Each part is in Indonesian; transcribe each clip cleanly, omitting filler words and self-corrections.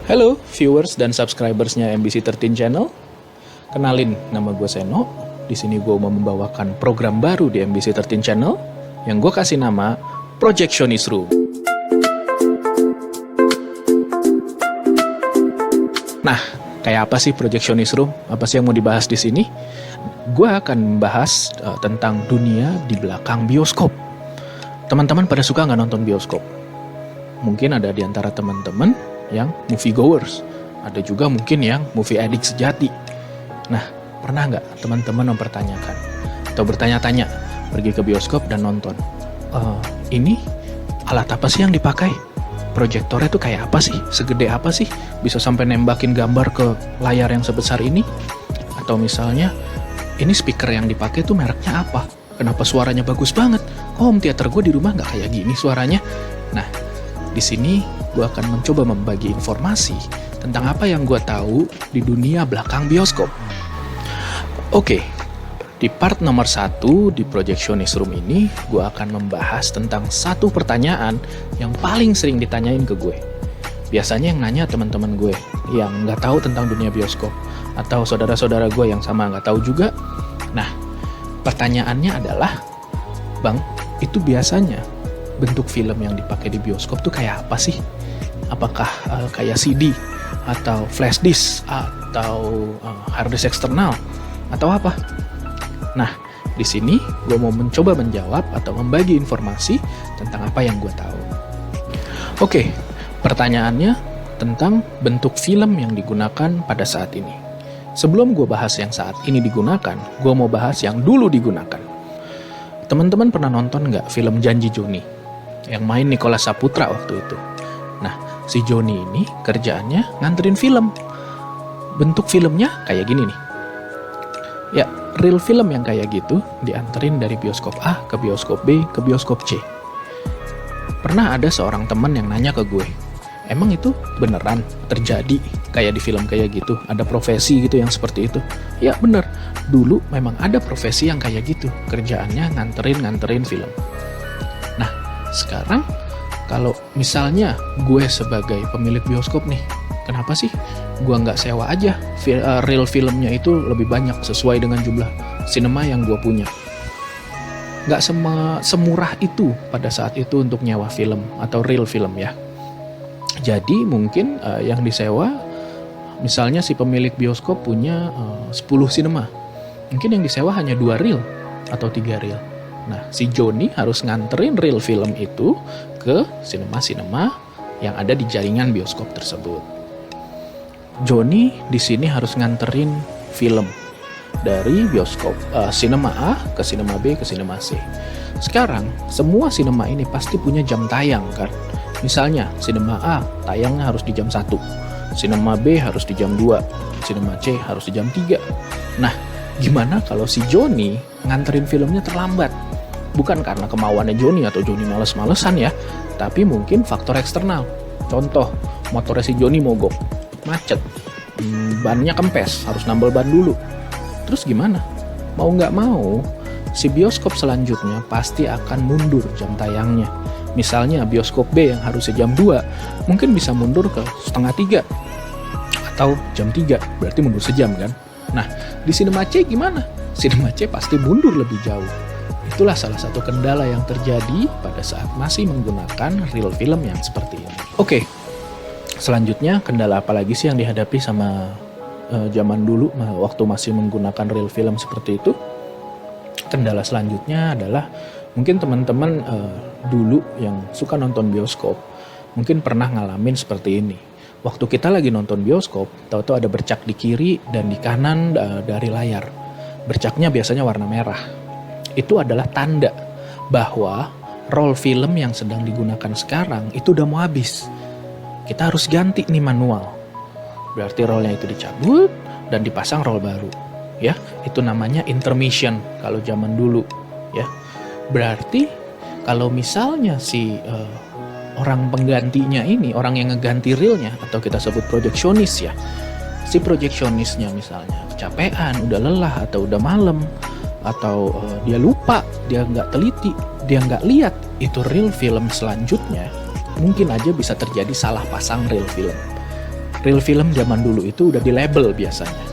Halo viewers dan subscribersnya MBC13 Channel. Kenalin, nama gue Seno. Di sini gue mau membawakan program baru di MBC13 Channel yang gue kasih nama Projectionist Room. Nah, kayak apa sih Projectionist Room? Apa sih yang mau dibahas di sini? Gue akan membahas tentang dunia di belakang bioskop. Teman-teman pada suka nggak nonton bioskop? Mungkin ada di antara teman-teman yang movie goers, ada juga mungkin yang movie addict sejati. Nah, pernah nggak teman-teman mempertanyakan atau bertanya-tanya pergi ke bioskop dan nonton, ini alat apa sih yang dipakai? Proyektornya tuh kayak apa sih? Segede apa sih? Bisa sampai nembakin gambar ke layar yang sebesar ini? Atau misalnya, ini speaker yang dipakai tuh mereknya apa? Kenapa suaranya bagus banget? Home theater gue di rumah nggak kayak gini suaranya. Nah, di sini gue akan mencoba membagi informasi tentang apa yang gue tahu di dunia belakang bioskop. Oke, di part nomor 1 di Projectionist Room ini, gue akan membahas tentang satu pertanyaan yang paling sering ditanyain ke gue. Biasanya yang nanya teman-teman gue yang nggak tahu tentang dunia bioskop, atau saudara-saudara gue yang sama nggak tahu juga. Nah, pertanyaannya adalah, Bang, itu biasanya bentuk film yang dipakai di bioskop tuh kayak apa sih? Apakah kayak CD atau flash disk atau hard disk eksternal atau apa? Nah, di sini gue mau mencoba menjawab atau membagi informasi tentang apa yang gue tahu. Oke, pertanyaannya tentang bentuk film yang digunakan pada saat ini. Sebelum gue bahas yang saat ini digunakan, gue mau bahas yang dulu digunakan. Teman-teman pernah nonton nggak film Janji Joni? Yang main Nicholas Saputra waktu itu. Nah, si Joni ini kerjaannya nganterin film. Bentuk filmnya kayak gini nih. Ya, real film yang kayak gitu dianterin dari bioskop A ke bioskop B ke bioskop C. Pernah ada seorang teman yang nanya ke gue, emang itu beneran terjadi kayak di film kayak gitu? Ada profesi gitu yang seperti itu? Ya bener, dulu memang ada profesi yang kayak gitu. Kerjaannya nganterin film. Nah, sekarang kalau misalnya gue sebagai pemilik bioskop nih, kenapa sih gue nggak sewa aja real filmnya itu lebih banyak sesuai dengan jumlah sinema yang gue punya? Nggak semurah itu pada saat itu untuk nyewa film atau real film ya. Jadi mungkin yang disewa, misalnya si pemilik bioskop punya 10 sinema, mungkin yang disewa hanya 2 reel atau 3 reel. Nah, si Joni harus nganterin reel film itu ke sinema-sinema yang ada di jaringan bioskop tersebut. Joni di sini harus nganterin film dari bioskop sinema A ke sinema B ke sinema C. Sekarang semua sinema ini pasti punya jam tayang kan. Misalnya sinema A tayangnya harus di jam 1, sinema B harus di jam 2, sinema C harus di jam 3. Nah, gimana kalau si Joni nganterin filmnya terlambat? Bukan karena kemauannya Joni atau Joni males-malesan ya, tapi mungkin faktor eksternal. Contoh, motornya si Joni mogok, macet, bannya kempes, harus nambal ban dulu. Terus gimana? Mau nggak mau, si bioskop selanjutnya pasti akan mundur jam tayangnya. Misalnya bioskop B yang harusnya jam 2, mungkin bisa mundur ke setengah 3 atau jam 3, berarti mundur sejam kan? Nah, di sinema C gimana? Sinema C pasti mundur lebih jauh. Itulah salah satu kendala yang terjadi pada saat masih menggunakan real film yang seperti ini. Oke, selanjutnya kendala apa lagi sih yang dihadapi sama zaman dulu waktu masih menggunakan real film seperti itu? Kendala selanjutnya adalah mungkin teman-teman dulu yang suka nonton bioskop mungkin pernah ngalamin seperti ini. Waktu kita lagi nonton bioskop, tahu-tahu ada bercak di kiri dan di kanan dari layar. Bercaknya biasanya warna merah. Itu adalah tanda bahwa roll film yang sedang digunakan sekarang itu udah mau habis. Kita harus ganti nih manual. Berarti rollnya itu dicabut dan dipasang roll baru. Ya, itu namanya intermission kalau zaman dulu. Ya, berarti kalau misalnya si orang penggantinya ini, orang yang ngeganti reelnya atau kita sebut projectionist ya, si projectionistnya misalnya kecapean, udah lelah atau udah malam, atau dia lupa, dia nggak teliti, dia nggak lihat itu real film selanjutnya, mungkin aja bisa terjadi salah pasang real film. Reel film zaman dulu itu udah di label biasanya.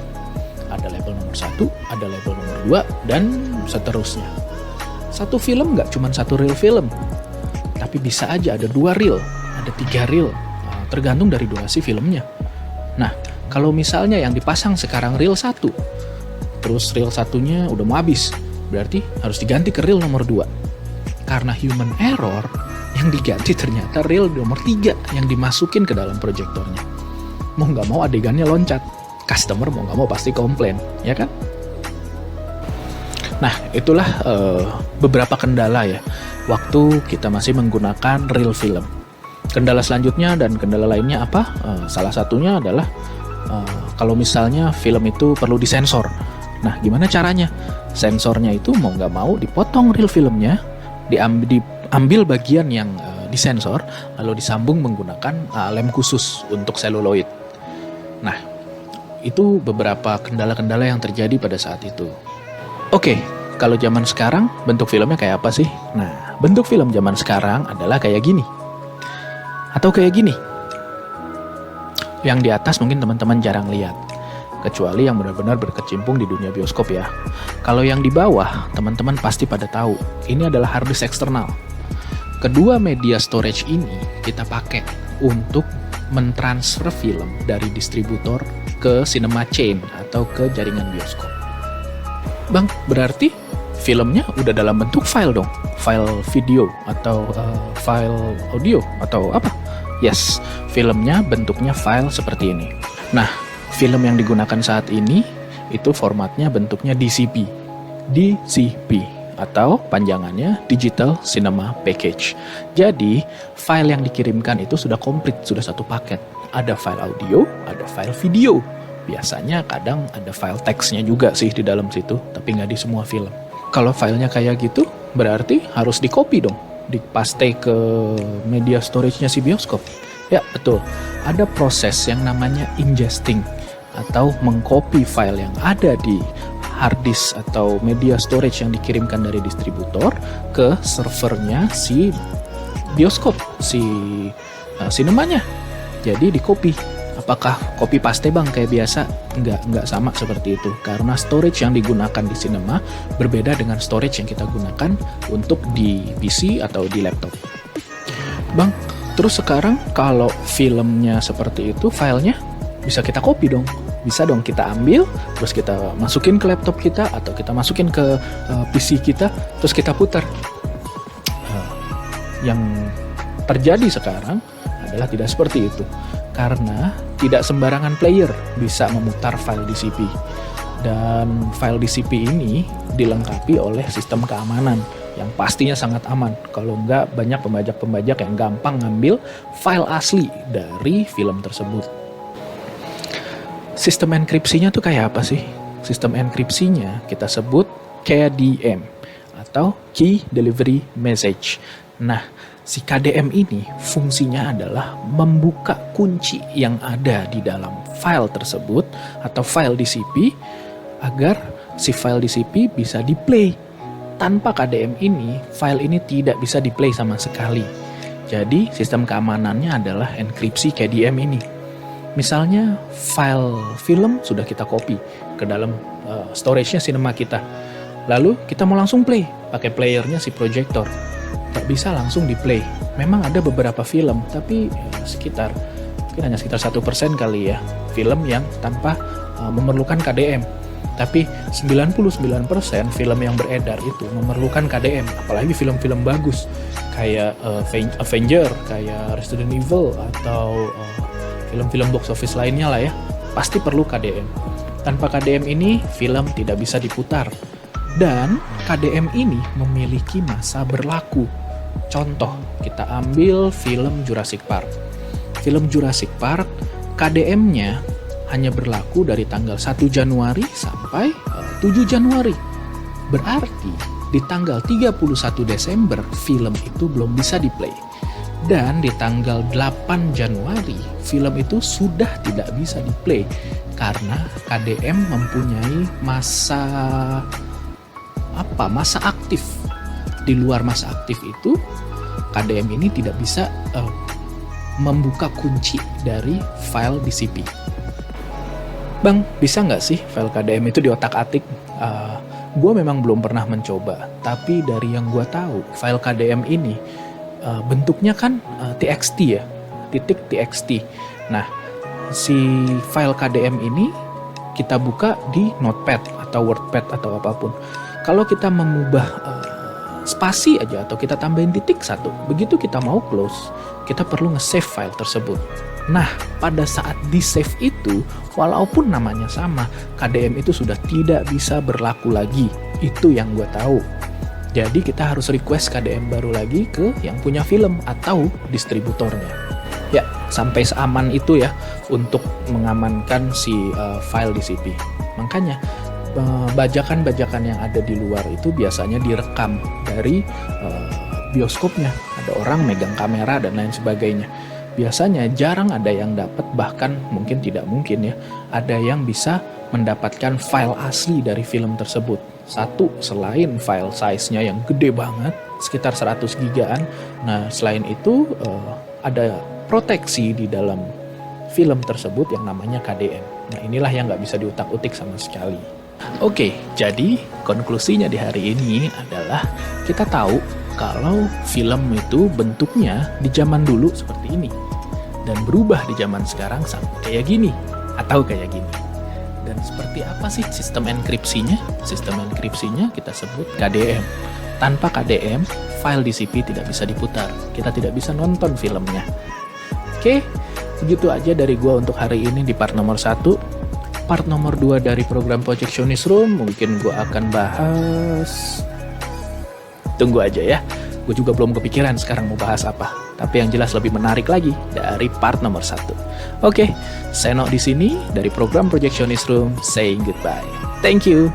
Ada label nomor 1, ada label nomor 2, dan seterusnya. Satu film nggak cuma satu reel film, tapi bisa aja ada 2 reel, ada 3 reel, tergantung dari durasi filmnya. Nah, kalau misalnya yang dipasang sekarang reel 1, terus reel satunya udah mau habis, berarti harus diganti ke reel nomor 2. Karena human error, yang diganti ternyata reel nomor 3 yang dimasukin ke dalam proyektornya. Mau nggak mau adegannya loncat. Customer mau nggak mau pasti komplain, ya kan? Nah, itulah beberapa kendala ya, waktu kita masih menggunakan reel film. Kendala selanjutnya dan kendala lainnya apa? Salah satunya adalah kalau misalnya film itu perlu disensor. Nah, gimana caranya? Sensornya itu mau nggak mau dipotong reel filmnya, diambil bagian yang disensor, lalu disambung menggunakan lem khusus untuk seluloid. Nah, itu beberapa kendala-kendala yang terjadi pada saat itu. Oke, kalau zaman sekarang bentuk filmnya kayak apa sih? Nah, bentuk film zaman sekarang adalah kayak gini. Atau kayak gini. Yang di atas mungkin teman-teman jarang lihat, kecuali yang benar-benar berkecimpung di dunia bioskop ya. Kalau yang di bawah, teman-teman pasti pada tahu, ini adalah hard disk eksternal. Kedua media storage ini kita pakai untuk mentransfer film dari distributor ke cinema chain atau ke jaringan bioskop. Bang, berarti filmnya udah dalam bentuk file dong? File video atau file audio atau apa? Yes, filmnya bentuknya file seperti ini. Nah, film yang digunakan saat ini itu formatnya bentuknya DCP. DCP atau panjangannya Digital Cinema Package. Jadi, file yang dikirimkan itu sudah komplit, sudah satu paket. Ada file audio, ada file video. Biasanya kadang ada file teksnya juga sih di dalam situ, tapi nggak di semua film. Kalau filenya kayak gitu, berarti harus di-copy dong, dipaste ke media storage-nya si bioskop. Ya, betul. Ada proses yang namanya ingesting atau mengcopy file yang ada di hard disk atau media storage yang dikirimkan dari distributor ke servernya si bioskop, si sinemanya. Jadi di copy. Apakah copy paste bang kayak biasa? Enggak sama seperti itu. Karena storage yang digunakan di sinema berbeda dengan storage yang kita gunakan untuk di PC atau di laptop. Bang, terus sekarang kalau filmnya seperti itu, filenya bisa kita copy dong. Bisa dong kita ambil, terus kita masukin ke laptop kita atau kita masukin ke PC kita, terus kita putar. Yang terjadi sekarang adalah tidak seperti itu. Karena tidak sembarangan player bisa memutar file DCP. Dan file DCP ini dilengkapi oleh sistem keamanan yang pastinya sangat aman. Kalau enggak, banyak pembajak-pembajak yang gampang ngambil file asli dari film tersebut. Sistem enkripsinya tuh kayak apa sih? Sistem enkripsinya kita sebut KDM atau Key Delivery Message. Nah, si KDM ini fungsinya adalah membuka kunci yang ada di dalam file tersebut atau file DCP agar si file DCP bisa di-play. Tanpa KDM ini, file ini tidak bisa di-play sama sekali. Jadi, sistem keamanannya adalah enkripsi KDM ini. Misalnya, file film sudah kita copy ke dalam storage-nya sinema kita. Lalu, kita mau langsung play, pakai playernya si projector. Tak bisa langsung di-play. Memang ada beberapa film, tapi mungkin hanya sekitar 1% kali ya, film yang tanpa memerlukan KDM. Tapi 99% film yang beredar itu memerlukan KDM, apalagi film-film bagus kayak Avenger, kayak Resident Evil atau film-film box office lainnya lah ya, pasti perlu KDM. Tanpa KDM ini film tidak bisa diputar. Dan KDM ini memiliki masa berlaku. Contoh, kita ambil film Jurassic Park. Film Jurassic Park, KDM-nya hanya berlaku dari tanggal 1 Januari sampai 7 Januari. Berarti di tanggal 31 Desember film itu belum bisa di-play. Dan di tanggal 8 Januari film itu sudah tidak bisa di-play karena KDM mempunyai masa aktif. Di luar masa aktif itu, KDM ini tidak bisa membuka kunci dari file DCP. Bang, bisa nggak sih file KDM itu diotak-atik? Gue memang belum pernah mencoba, tapi dari yang gue tahu, file KDM ini bentuknya kan TXT ya, titik TXT. Nah, si file KDM ini kita buka di Notepad atau WordPad atau apapun. Kalau kita mengubah spasi aja atau kita tambahin titik satu, begitu kita mau close, kita perlu nge-save file tersebut. Nah, pada saat di-save itu, walaupun namanya sama, KDM itu sudah tidak bisa berlaku lagi. Itu yang gue tahu. Jadi kita harus request KDM baru lagi ke yang punya film atau distributornya. Ya, sampai seaman itu ya untuk mengamankan si file DCP. Makanya bajakan-bajakan yang ada di luar itu biasanya direkam dari bioskopnya. Ada orang megang kamera dan lain sebagainya. Biasanya jarang ada yang dapat, bahkan mungkin tidak mungkin ya, ada yang bisa mendapatkan file asli dari film tersebut. Satu, selain file size-nya yang gede banget, sekitar 100 gigaan. Nah, selain itu ada proteksi di dalam film tersebut yang namanya KDM. Nah, inilah yang nggak bisa diutak-utik sama sekali. Oke, jadi konklusinya di hari ini adalah kita tahu kalau film itu bentuknya di zaman dulu seperti ini dan berubah di zaman sekarang sampai kayak gini atau kayak gini. Dan seperti apa sih sistem enkripsinya? Sistem enkripsinya kita sebut KDM. Tanpa KDM, file DCP tidak bisa diputar. Kita tidak bisa nonton filmnya. Oke, begitu aja dari gua untuk hari ini di part nomor 1. Part nomor 2 dari program Projectionist Room mungkin gua akan bahas, tunggu aja ya. Gue juga belum kepikiran sekarang mau bahas apa. Tapi yang jelas lebih menarik lagi dari part nomor 1. Oke, Seno di sini dari program Projectionist Room saying goodbye. Thank you.